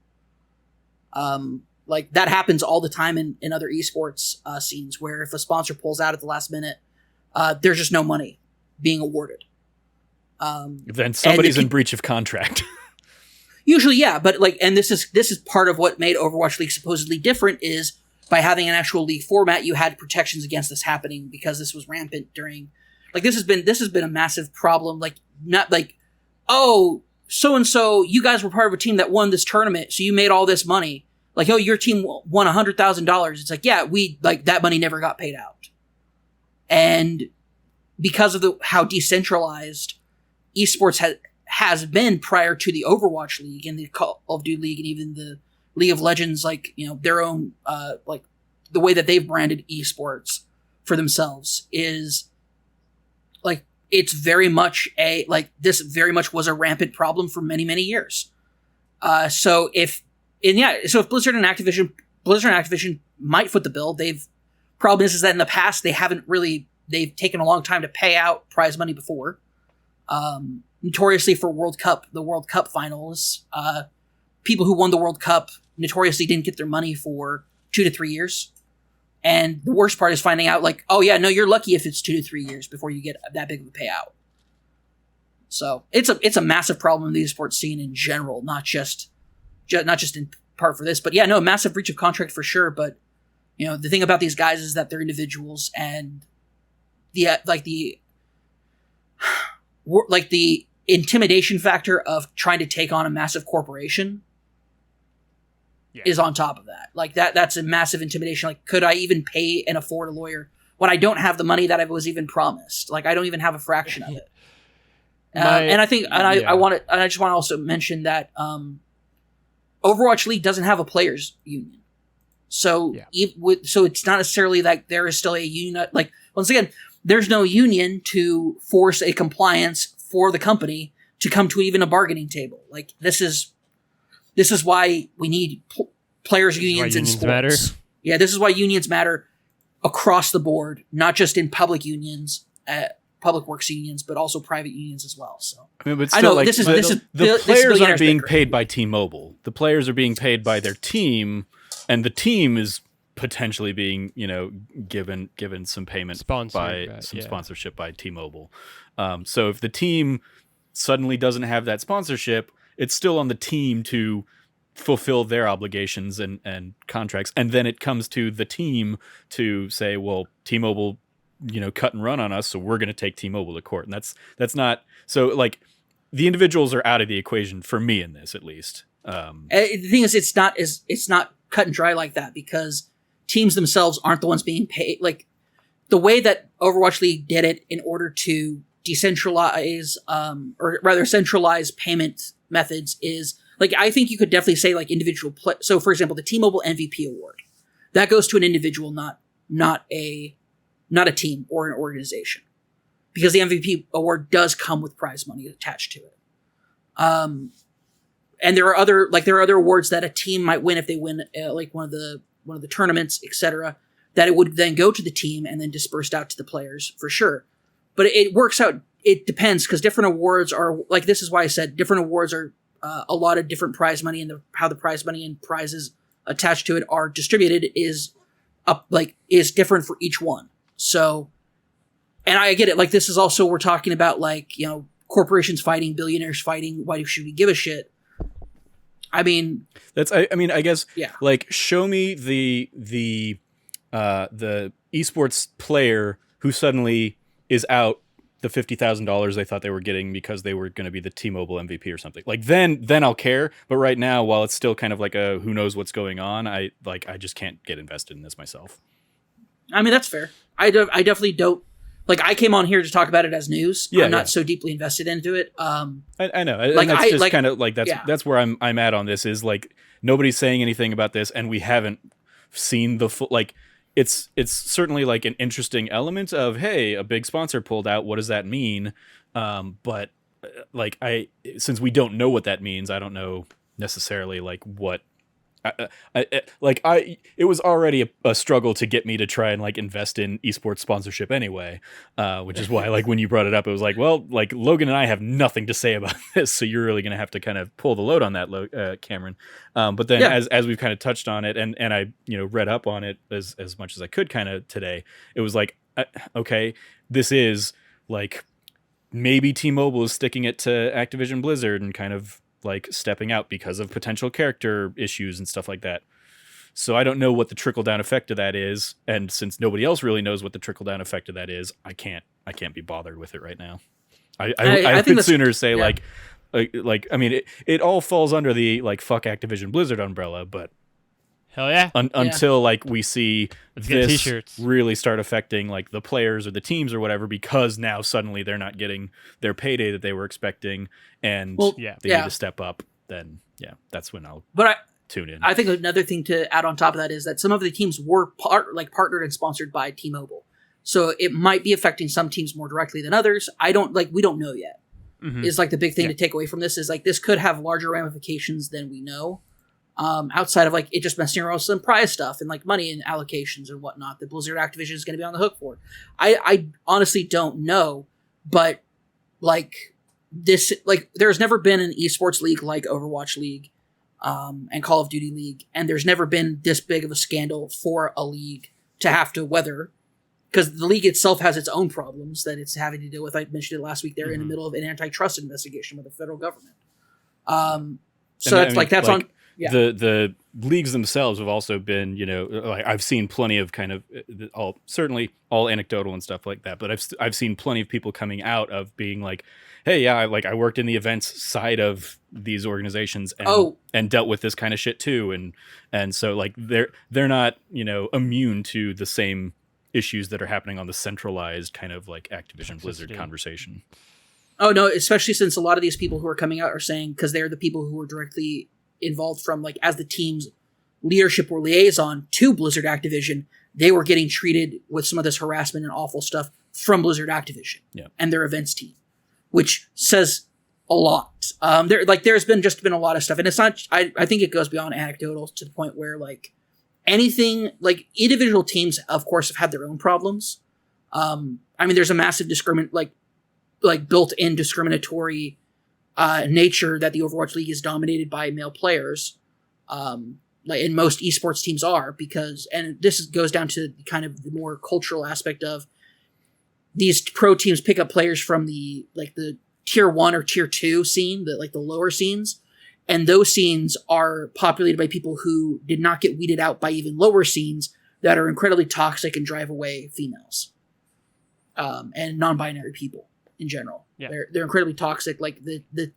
That happens all the time in other esports scenes where if a sponsor pulls out at the last minute, there's just no money being awarded. Then somebody's in breach of contract. Usually, yeah, but and this is part of what made Overwatch League supposedly different is by having an actual league format, you had protections against this happening because this was rampant during. This has been a massive problem. Oh, so and so, you guys were part of a team that won this tournament, so you made all this money. Oh, your team won $100,000. It's yeah, we that money never got paid out. And because of how decentralized esports has been prior to the Overwatch League and the Call of Duty League and even the League of Legends, their own, the way that they've branded esports for themselves is it's very much this very much was a rampant problem for many, many years. So if Blizzard and Activision might foot the bill, problem is that in the past they've taken a long time to pay out prize money before. Notoriously for the World Cup finals, people who won the World Cup notoriously didn't get their money for 2 to 3 years. And the worst part is finding out like, oh yeah, no, you're lucky if it's 2 to 3 years before you get that big of a payout. So it's a massive problem in the esports scene in general, not just in part for this, but yeah, no, massive breach of contract for sure. But the thing about these guys is that they're individuals, and the intimidation factor of trying to take on a massive corporation is on top of that. Like that's a massive intimidation. Like, could I even pay and afford a lawyer when I don't have the money that I was even promised? Like, I don't even have a fraction of it. And I think, and I just want to also mention that Overwatch League doesn't have a players union, so so it's not necessarily like there is still a union. Like, once again, there's no union to force a compliance for the company to come to even a bargaining table. Like, this is why we need players unions in sports. Matter. Yeah, this is why unions matter across the board, not just in public unions. Public works unions, but also private unions as well. So I mean, but still, I know like, the players aren't being paid by T-Mobile. The players are being paid by their team, and the team is potentially being, given some payment sponsorship by T-Mobile. So if the team suddenly doesn't have that sponsorship, it's still on the team to fulfill their obligations and contracts, and then it comes to the team to say, well, T-Mobile cut and run on us, so we're going to take T-Mobile to court. And that's not, so like, the individuals are out of the equation for me in this, at least. The thing is, it's not cut and dry like that, because teams themselves aren't the ones being paid. Like, the way that Overwatch League did it in order to decentralize, or rather centralize payment methods is, like, I think you could definitely say like individual so for example, the T-Mobile MVP award, that goes to an individual, not a team or an organization, because the MVP award does come with prize money attached to it. And there are other awards that a team might win if they win like one of the tournaments, etc., that it would then go to the team and then dispersed out to the players for sure. But it works out. It depends, because different awards are like, this is why I said different awards are a lot of different prize money, and how the prize money and prizes attached to it are distributed is different for each one. So, and I get it. Like, this is also, we're talking about like, corporations fighting, billionaires fighting. Why should we give a shit? I mean, I guess, yeah. Like, show me the esports player who suddenly is out the $50,000 they thought they were getting because they were going to be the T-Mobile MVP or something. Like, then I'll care. But right now, while it's still kind of like a who knows what's going on, I just can't get invested in this myself. I mean, that's fair. I definitely don't. Like, I came on here to talk about it as news. I'm not so deeply invested into it. I know. Like, that's just kind of like, that's where I'm at on this, is like, nobody's saying anything about this, and we haven't seen the full, like, it's certainly like an interesting element of, hey, a big sponsor pulled out. What does that mean? But like, since we don't know what that means, I don't know necessarily like what. It was already a struggle to get me to try and like invest in esports sponsorship anyway, which is why, like, when you brought it up, it was like, well, like, Logan and I have nothing to say about this, so you're really going to have to kind of pull the load on that, Cameron. But then as we've kind of touched on it, and I read up on it as much as I could kind of today, it was like, okay, this is like, maybe T-Mobile is sticking it to Activision Blizzard and kind of like stepping out because of potential character issues and stuff like that. So I don't know what the trickle down effect of that is, and since nobody else really knows what the trickle down effect of that is, I can't be bothered with it right now. I could sooner say like I mean, it all falls under the like fuck Activision Blizzard umbrella, but hell yeah, until like we see this t-shirts really start affecting like the players or the teams or whatever, because now suddenly they're not getting their payday that they were expecting, and they need to step up. Then that's when I'll tune in. I think another thing to add on top of that is that some of the teams were partnered and sponsored by T-Mobile, so it might be affecting some teams more directly than others. We don't know yet. Mm-hmm. Is like the big thing to take away from this, is like, this could have larger ramifications than we know. Outside of like it just messing around with some prize stuff and like money and allocations and whatnot that Blizzard Activision is going to be on the hook for. I honestly don't know, but like this, like, there's never been an esports league like Overwatch League, and Call of Duty League, and there's never been this big of a scandal for a league to have to weather, because the league itself has its own problems that it's having to deal with. I mentioned it last week. They're in the middle of an antitrust investigation with the federal government. So that's that's on. Yeah. The leagues themselves have also been, like I've seen plenty of kind of certainly all anecdotal and stuff like that, but I've seen plenty of people coming out of being like, hey, yeah, I worked in the events side of these organizations and dealt with this kind of shit too, and so like they're not immune to the same issues that are happening on the centralized kind of like Activision Blizzard conversation. Oh no, especially since a lot of these people who are coming out are saying, because they're the people who are directly involved from like as the team's leadership or liaison to Blizzard Activision, they were getting treated with some of this harassment and awful stuff from Blizzard Activision and their events team, which says a lot. There's been a lot of stuff, and it's not. I think it goes beyond anecdotal to the point where like anything, like individual teams, of course, have had their own problems. There's a massive built-in discriminatory nature that the Overwatch League is dominated by male players, and most esports teams are, and this goes down to kind of the more cultural aspect of these pro teams pick up players from the tier 1 or tier 2 scene, the lower scenes, and those scenes are populated by people who did not get weeded out by even lower scenes that are incredibly toxic and drive away females, and non-binary people in general. Yeah. They're incredibly toxic. Like the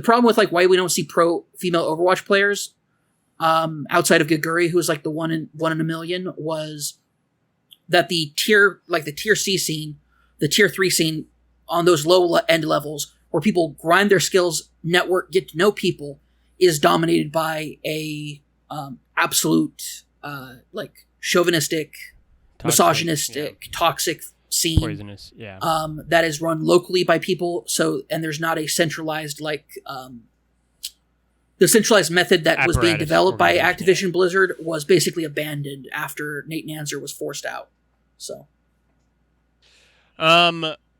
problem with like why we don't see pro female Overwatch players outside of Gaguri, who was like the one in a million, was that the tier C scene, the tier 3 scene on those low end levels where people grind their skills, network, get to know people, is dominated by a absolute chauvinistic, misogynistic, toxic scene, poisonous, that is run locally by people. So, and there's not a centralized the centralized method that was being developed by Activision Blizzard was basically abandoned after Nate Nanzer was forced out. So,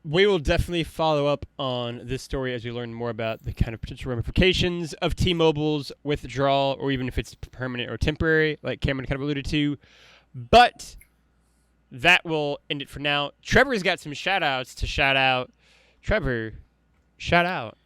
we will definitely follow up on this story as we learn more about the kind of potential ramifications of T-Mobile's withdrawal, or even if it's permanent or temporary, like Cameron kind of alluded to. But that will end it for now. Trevor's got some shout-outs to shout out. Trevor, shout out.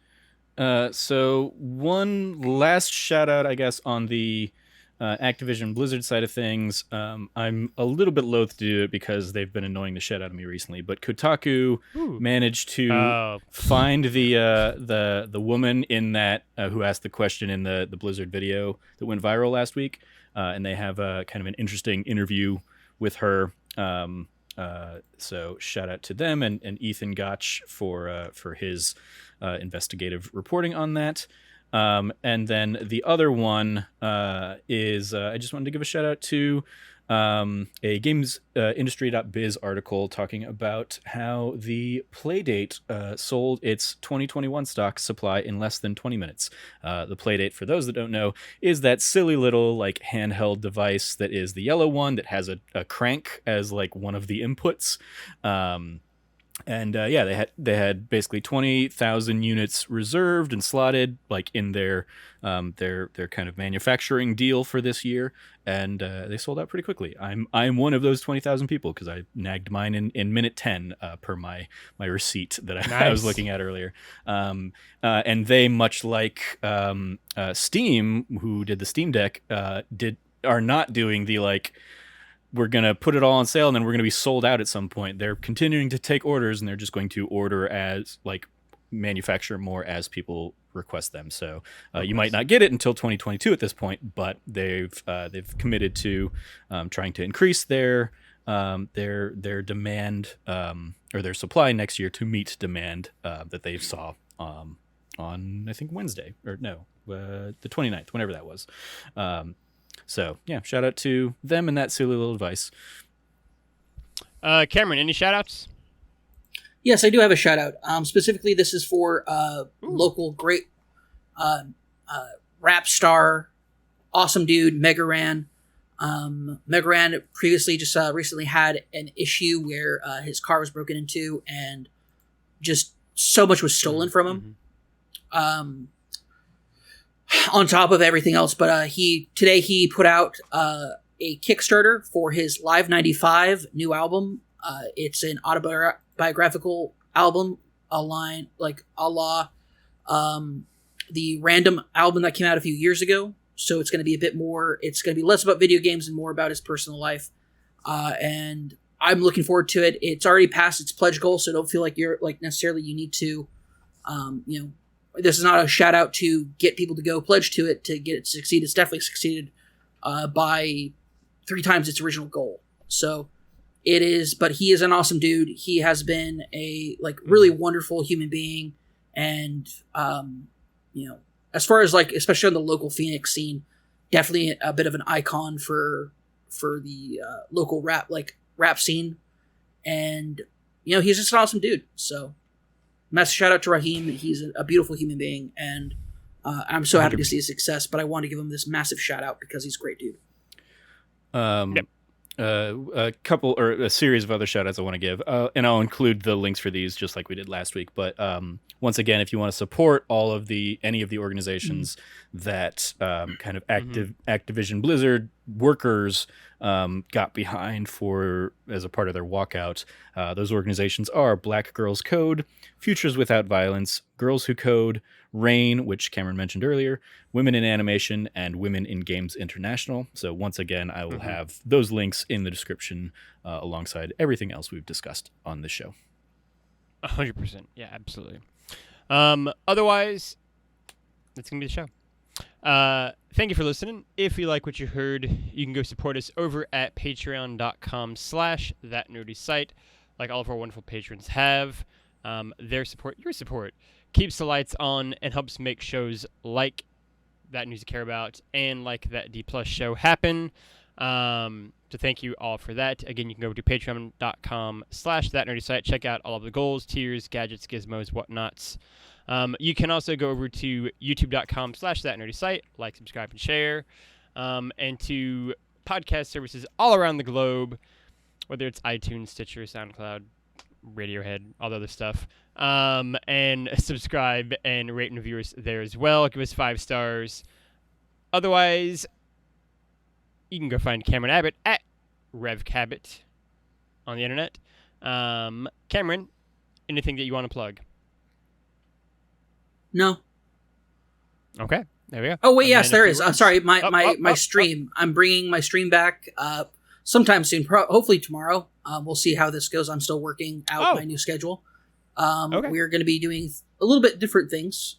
So one last shout-out, I guess, on the Activision Blizzard side of things. I'm a little bit loath to do it because they've been annoying the shit out of me recently, but Kotaku managed to find the woman in that who asked the question in the Blizzard video that went viral last week, and they have a kind of an interesting interview with her. So shout out to them and Ethan Gach for his investigative reporting on that. And then the other one is I just wanted to give a shout out to a gamesindustry.biz article talking about how the Playdate sold its 2021 stock supply in less than 20 minutes. The Playdate, for those that don't know, is that silly little like handheld device that is the yellow one that has a crank as like one of the inputs. And they had basically 20,000 units reserved and slotted like in their kind of manufacturing deal for this year, and they sold out pretty quickly. I'm one of those 20,000 people because I nagged mine in minute 10 per my receipt that I was looking at earlier. And they, much like Steam, who did the Steam Deck, are not doing the like, we're going to put it all on sale and then we're going to be sold out at some point. They're continuing to take orders, and they're just going to order as like manufacture more as people request them. So you might not get it until 2022 at this point, but they've committed to trying to increase their demand or their supply next year to meet demand that they saw on I think Wednesday, or no, the 29th, whenever that was. So, yeah, shout out to them and that silly little device. Cameron, any shout outs? Yes, I do have a shout out. Specifically, this is for local great rap star, awesome dude, MegaRan. MegaRan previously just recently had an issue where his car was broken into and just so much was stolen from him. On top of everything else, but today he put out a Kickstarter for his Live 95 new album. It's an autobiographical album, a la the Random album that came out a few years ago. So it's going to be a bit more, it's going to be less about video games and more about his personal life. And I'm looking forward to it. It's already passed its pledge goal, so don't feel like you're like necessarily you need to, this is not a shout out to get people to go pledge to it to get it to succeed. It's definitely succeeded by 3 times its original goal. So it is, but he is an awesome dude. He has been a really wonderful human being, and as far as especially on the local Phoenix scene, definitely a bit of an icon for the local rap scene. And he's just an awesome dude. So massive shout out to Raheem. He's a beautiful human being, and I'm so happy to see his success, but I want to give him this massive shout out because he's a great dude. Yep. A couple or a series of other shout outs I want to give, and I'll include the links for these just like we did last week. But once again, if you want to support any of the organizations that kind of Activision Blizzard workers got behind as a part of their walkout, those organizations are Black Girls Code, Futures Without Violence, Girls Who Code, RAIN, which Cameron mentioned earlier, Women in Animation, and Women in Games International. So once again, I will have those links in the description alongside everything else we've discussed on this show. 100%. Yeah, absolutely. Otherwise, that's going to be the show. Thank you for listening. If you like what you heard, you can go support us over at patreon.com/thatnerdysite, like all of our wonderful patrons have. Their support, your support, keeps the lights on and helps make shows like That News You Care About and like That D Plus show happen. So thank you all for that. Again, you can go to patreon.com/thatnerdysite. Check out all of the goals, tiers, gadgets, gizmos, whatnots. You can also go over to youtube.com/thatnerdysite, like, subscribe, and share, and to podcast services all around the globe, whether it's iTunes, Stitcher, SoundCloud, Radiohead, all the other stuff, and subscribe and rate and review us there as well. Give us 5 stars. Otherwise, you can go find Cameron Abbott at RevCabbott on the internet. Cameron, anything that you want to plug? No. Okay, there we go. Oh wait, yes, there is. I'm sorry, my stream. I'm bringing my stream back sometime soon. Hopefully tomorrow. We'll see how this goes. I'm still working out my new schedule. Okay. We're going to be doing a little bit different things.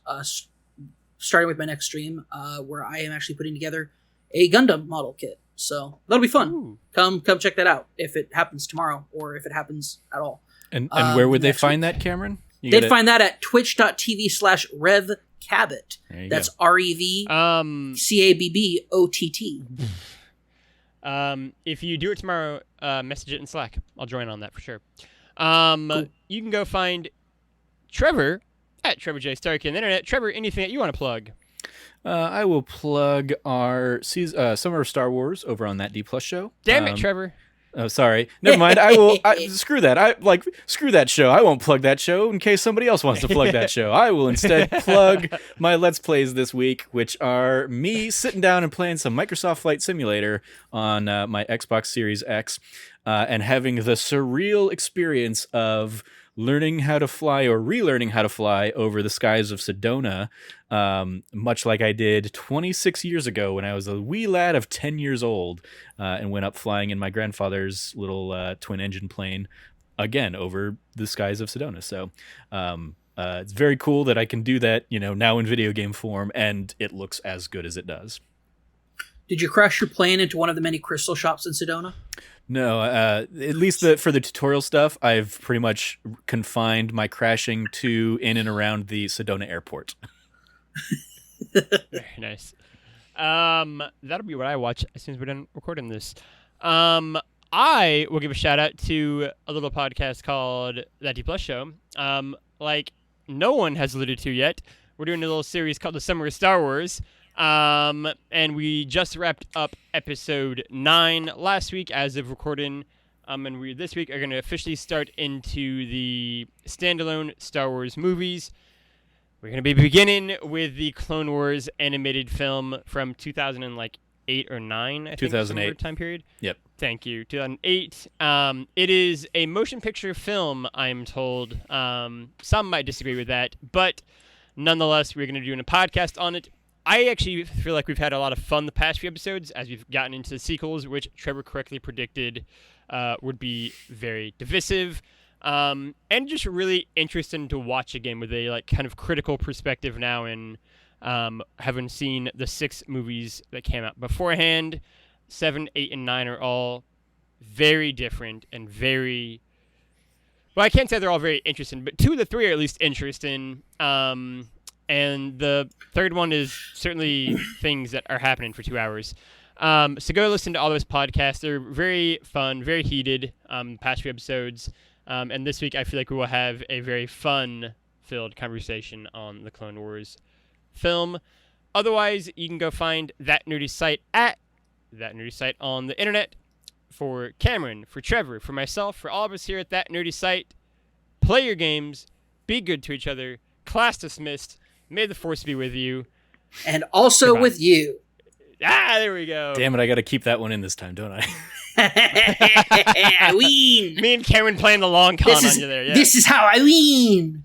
Starting with my next stream, where I am actually putting together a Gundam model kit. So that'll be fun. Ooh. Come check that out if it happens tomorrow or if it happens at all. And where would they find that, Cameron? They'd find that at twitch.tv/RevCabbott. That's RevCabbott. If you do it tomorrow, message it in Slack. I'll join on that for sure. Cool. You can go find Trevor at Trevor J. Starkey on the internet. Trevor, anything that you want to plug? I will plug our Summer of Star Wars over on That D Plus show. Damn it, Trevor. Oh, sorry. Never mind. Screw that. Screw that show. I won't plug that show in case somebody else wants to plug that show. I will instead plug my Let's Plays this week, which are me sitting down and playing some Microsoft Flight Simulator on my Xbox Series X, and having the surreal experience of learning how to fly or relearning how to fly over the skies of Sedona, much like I did 26 years ago when I was a wee lad of 10 years old, and went up flying in my grandfather's little twin-engine plane, again, over the skies of Sedona. So it's very cool that I can do that, now in video game form, and it looks as good as it does. Did you crash your plane into one of the many crystal shops in Sedona? No, at least for the tutorial stuff, I've pretty much confined my crashing to in and around the Sedona airport. Very nice. That'll be what I watch as soon as we're done recording this. I will give a shout out to a little podcast called That D Plus Show. Like no one has alluded to yet, we're doing a little series called The Summer of Star Wars. And we just wrapped up episode 9 last week as of recording. And we this week are going to officially start into the standalone Star Wars movies. We're going to be beginning with the Clone Wars animated film from 2008, 2008 or 9, I think. 2008 time period. Yep. Thank you. 2008. It is a motion picture film, I'm told. Some might disagree with that, but nonetheless, we're going to do a podcast on it. I actually feel like we've had a lot of fun the past few episodes as we've gotten into the sequels, which Trevor correctly predicted would be very divisive. And just really interesting to watch again with a like kind of critical perspective now, and having seen the 6 movies that came out beforehand. 7, 8, and 9 are all very different and very, well, I can't say they're all very interesting, but 2 of the 3 are at least interesting. And the third one is certainly things that are happening for 2 hours. So go listen to all those podcasts. They're very fun, very heated, past few episodes. And this week I feel like we will have a very fun-filled conversation on the Clone Wars film. Otherwise, you can go find That Nerdy Site at That Nerdy Site on the internet. For Cameron, for Trevor, for myself, for all of us here at That Nerdy Site, play your games, be good to each other, class dismissed, may the force be with you. And also Goodbye. with you. There we go. Damn it, I got to keep that one in this time, don't I? I win. Me and Cameron playing the long con on you there. Yeah. This is how I win.